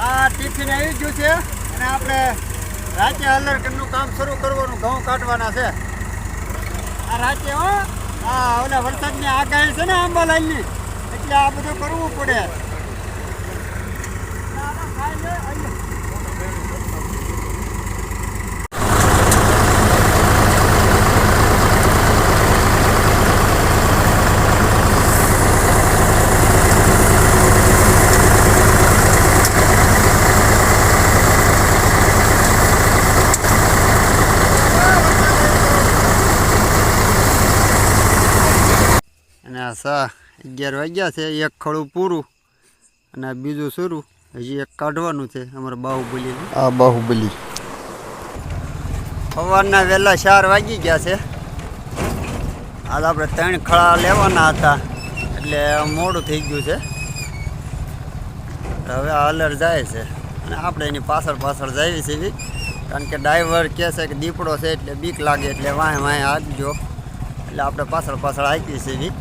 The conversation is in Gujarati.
આ ટિફિન આવી ગયું છે અને આપણે રાતે હલરનું કામ શરૂ કરવાનું, ઘઉં કાઢવાના છે આ રાતે. હો હા, ઓલા વરસાદની આગાહી છે ને આંબાલાલની, એટલે આ બધું કરવું પડે. અને આ 11 વાગ્યા છે, એક ખડું પૂરું અને બીજું શરૂ. હજી એક કાઢવાનું છે અમારે બાહુબલી. આ બાહુબલી સવારના વહેલા 4 વાગી ગયા છે. આજ આપણે 3 ખળા લેવાના હતા એટલે મોડું થઈ ગયું છે. હવે આ હલર જાય છે અને આપણે એની પાછળ જઈએ છીએ, કારણ કે ડ્રાઈવર કહે છે કે દીપડો છે એટલે બીક લાગે, એટલે વાંહે હાંકજો, એટલે આપણે પાછળ હાંકીએ છીએ.